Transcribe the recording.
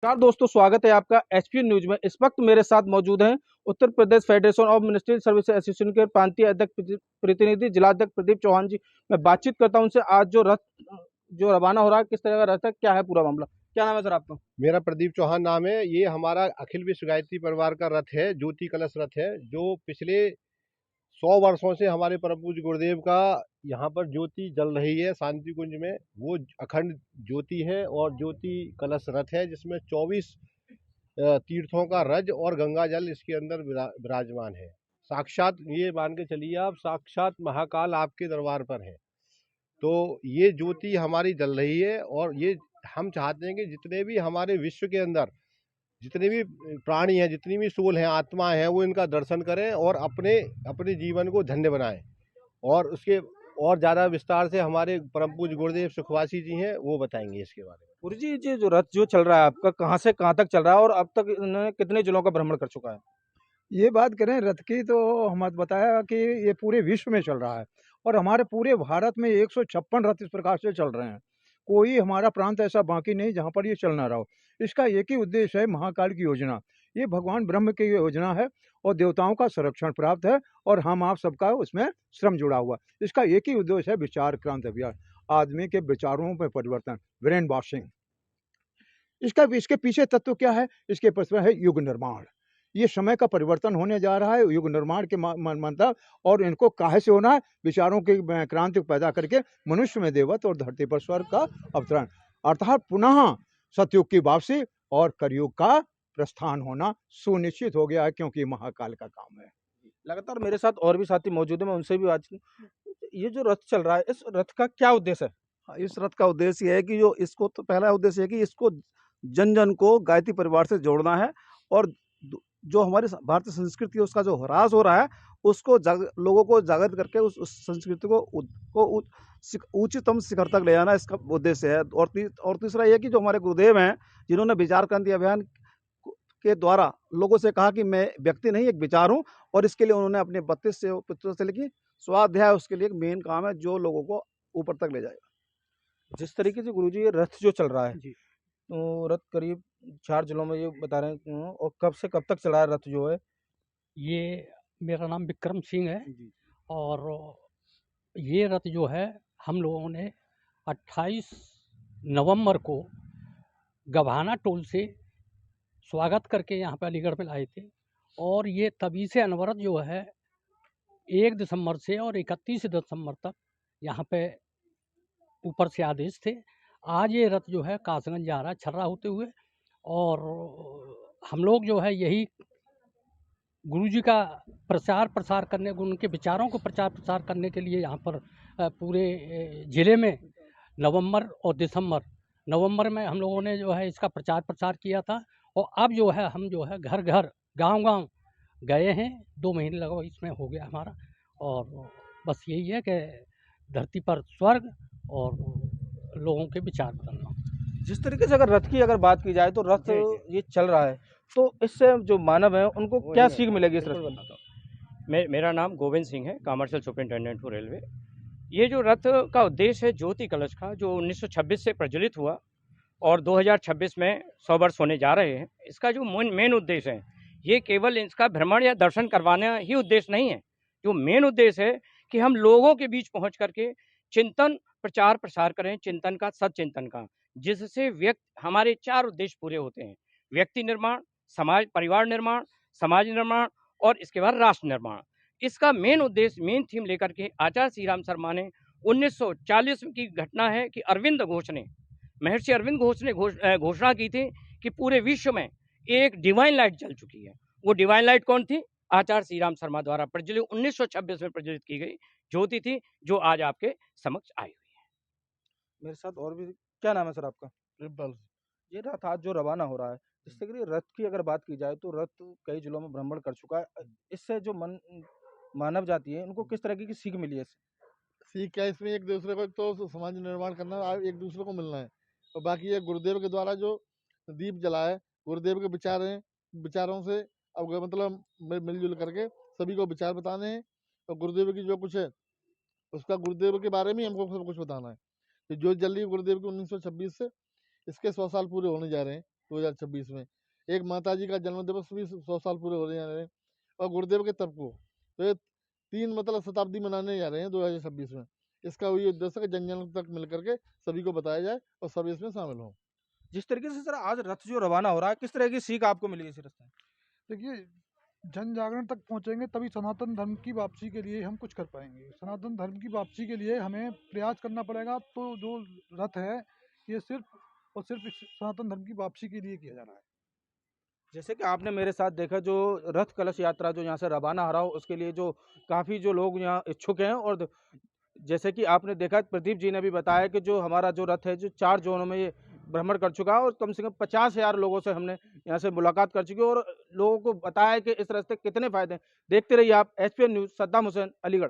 नमस्कार दोस्तों, स्वागत है आपका एचपी न्यूज में। इस वक्त मेरे साथ मौजूद हैं Uttar Pradesh Federation of Ministerial Services Association के प्रांतीय अध्यक्ष प्रतिनिधि जिलाध्यक्ष प्रदीप चौहान जी। मैं बातचीत करता हूं उनसे। आज जो रथ जो रवाना हो रहा है, किस तरह का रथ है, क्या है पूरा मामला? क्या नाम है सर आपका? मेरा प्रदीप चौहान नाम है। ये हमारा अखिल विश्व गायत्री परिवार का रथ है, ज्योति कलश रथ है, जो पिछले 100 वर्षों से हमारे परम पूज्य गुरुदेव का यहाँ पर ज्योति जल रही है शांति कुंज में। वो अखंड ज्योति है और ज्योति कलश रथ है, जिसमें 24 तीर्थों का रज और गंगा जल इसके अंदर विराजमान है। साक्षात ये मान के चलिए आप, साक्षात महाकाल आपके दरबार पर है। तो ये ज्योति हमारी जल रही है और ये हम चाहते हैं कि जितने भी हमारे विश्व के अंदर जितने भी प्राणी हैं, जितनी भी सोल हैं, आत्मा हैं, वो इनका दर्शन करें और अपने अपने जीवन को धन्य बनाएं। और उसके और ज़्यादा विस्तार से हमारे परम पूज्य गुरुदेव सुखवासी जी हैं, वो बताएंगे इसके बारे में। गुरु जी, ये जो रथ जो चल रहा है आपका, कहाँ से कहाँ तक चल रहा है और अब तक इन्होंने कितने जिलों का भ्रमण कर चुका है? ये बात करें रथ की तो हम बताया कि ये पूरे विश्व में चल रहा है और हमारे पूरे भारत में 156 रथ इस प्रकार से चल रहे हैं। कोई हमारा प्रांत ऐसा बाकी नहीं जहाँ पर ये चल ना रहा हो। इसका एक ही उद्देश्य है, महाकाल की योजना। ये भगवान ब्रह्म की योजना है और देवताओं का संरक्षण प्राप्त है और हम आप सबका उसमें श्रम जुड़ा हुआ। इसका एक ही उद्देश्य है, विचार क्रांति अभियान, आदमी के विचारों में परिवर्तन, ब्रेन वॉशिंग। इसके पीछे तत्व क्या है? इसके पीछे है युग निर्माण। ये समय का परिवर्तन होने जा रहा है, युग निर्माण के मतलब। और इनको काहे से होना है? विचारों की क्रांति पैदा करके मनुष्य में देवत्व और धरती पर स्वर्ग का अवतरण, अर्थात पुनः सतयुग की वापसी और कलयुग का प्रस्थान होना सुनिश्चित हो गया है, क्योंकि महाकाल का काम है। लगातार मेरे साथ और भी साथी मौजूद है, मैं उनसे भी बात। ये जो रथ चल रहा है, इस रथ का क्या उद्देश्य है? इस रथ का उद्देश्य ये है कि जो इसको तो पहला उद्देश्य है कि इसको जन जन को गायत्री परिवार से जोड़ना है और जो हमारी भारतीय संस्कृति है उसका जो ह्रास हो रहा है उसको लोगों को जागृत करके उस संस्कृति को उच्चतम शिखर तक ले जाना इसका उद्देश्य है। और तीसरा ये कि जो हमारे गुरुदेव हैं, जिन्होंने विचार क्रांति अभियान के द्वारा लोगों से कहा कि मैं व्यक्ति नहीं एक विचार हूँ, और इसके लिए उन्होंने अपने 32 से पुत्रों से लिखी स्वाध्याय, उसके लिए एक मेन काम है जो लोगों को ऊपर तक ले जाएगा। जिस तरीके से गुरुजी ये रथ जो चल रहा है, जी। तो रथ करीब 4 जिलों में ये बता रहे हैं, और कब से कब तक चला है रथ जो है? ये मेरा नाम विक्रम सिंह है जी। और ये रथ जो है हम लोगों ने 28 नवंबर को गभाना टोल से स्वागत करके यहाँ पे अलीगढ़ में लाए थे। और ये तभी से अनवरत जो है 1 दिसंबर से और 31 दिसंबर तक यहाँ पे ऊपर से आदेश थे। आज ये रथ जो है कासगंज जा रहा है छर्रा होते हुए, और हम लोग जो है यही गुरुजी का प्रचार प्रसार करने, उनके विचारों को प्रचार प्रसार करने के लिए यहाँ पर पूरे ज़िले में नवंबर में हम लोगों ने जो है इसका प्रचार प्रसार किया था। और अब जो है हम जो है घर घर गांव-गांव गए हैं। 2 महीने लगभग इसमें हो गया हमारा। और बस यही है कि धरती पर स्वर्ग और लोगों के विचार बदलना। जिस तरीके से अगर रथ की अगर बात की जाए तो रथ ये चल रहा है, तो इससे जो मानव है उनको क्या सीख मिलेगी इस रथ से? मेरा नाम गोविंद सिंह है, कमर्शियल सुपरिटेंडेंट हूँ रेलवे। ये जो रथ का उद्देश्य है ज्योति कलश का, जो 1926 से प्रज्वलित हुआ और 2026 में 100 वर्ष होने जा रहे हैं, इसका जो मेन उद्देश्य है, ये केवल इसका भ्रमण या दर्शन करवाना ही उद्देश्य नहीं है। जो मेन उद्देश्य है कि हम लोगों के बीच पहुंच करके चिंतन प्रचार प्रसार करें, चिंतन का, सच्चिंतन का, जिससे हमारे 4 उद्देश्य पूरे होते हैं: व्यक्ति निर्माण, परिवार निर्माण, समाज निर्माण और इसके बाद राष्ट्र निर्माण। इसका मेन उद्देश्य, मेन थीम लेकर के आचार्य श्री राम शर्मा ने 1940 की घटना है कि महर्षि अरविंद घोष ने घोषणा की थी कि पूरे विश्व में एक डिवाइन लाइट जल चुकी है। वो डिवाइन लाइट कौन थी? आचार्य श्री राम शर्मा द्वारा प्रज्वलित 1926 में प्रज्वलित की गई ज्योति थी, जो आज आपके समक्ष आई हुई है। मेरे साथ और भी। क्या नाम है सर आपका? ट्रिपल। ये रथ आज जो रवाना हो रहा है, जिससे कि रथ की अगर बात की जाए तो रथ कई जिलों में भ्रमण कर चुका है। इससे जो मानव जाति है, उनको किस तरह की सीख मिली है इससे? सीख क्या, इसमें एक दूसरे को तो समाज निर्माण करना, एक दूसरे को मिलना है। और बाकी ये गुरुदेव के द्वारा जो दीप जला है, गुरुदेव के विचार हैं, विचारों से अब मतलब मिलजुल करके सभी को विचार बताने हैं। और गुरुदेव की जो कुछ है उसका, गुरुदेव के बारे में हमको सब कुछ बताना है। तो जो जल्दी गुरुदेव की 1926 से इसके 100 साल पूरे होने जा रहे हैं। 2026 में। एक माता जी का जन्म दिवस भी 100 साल पूरे होने जा रहे हैं और गुरुदेव के तप को, तो ये 3 मतलब शताब्दी मनाने जा रहे हैं 2026 में। इसका वही उद्देश्य है कि जन-जन तक मिल कर के सभी को बताया जाए और सभी इसमें शामिल हों। जिस तरीके से सर आज रथ जो रवाना हो रहा है, किस तरह की सीख आपको मिली इस रास्ते में? देखिए, जन जागरण तक पहुँचेंगे तभी सनातन धर्म की वापसी के लिए हम कुछ कर पाएँगे। सनातन धर्म की वापसी के लिए हमें प्रयास करना पड़ेगा। तो जो रथ है, ये सिर्फ़ और सिर्फ़ इस सनातन धर्म की वापसी के लिए किया जा रहा है। जैसे कि आपने मेरे साथ देखा, जो रथ कलश यात्रा जो यहाँ से रवाना हो रहा हो, उसके लिए जो काफ़ी जो लोग यहाँ इच्छुक हैं, और जैसे कि आपने देखा, प्रदीप जी ने भी बताया कि जो हमारा जो रथ है, जो 4 ज़ोनों में ये भ्रमण कर चुका है और कम से कम 50,000 लोगों से हमने यहाँ से मुलाकात कर चुकी है और लोगों को बताया है कि इस रास्ते के कितने फ़ायदे हैं। देखते रहिए आप एसपीएन न्यूज़, सद्दाम हुसैन, अलीगढ़।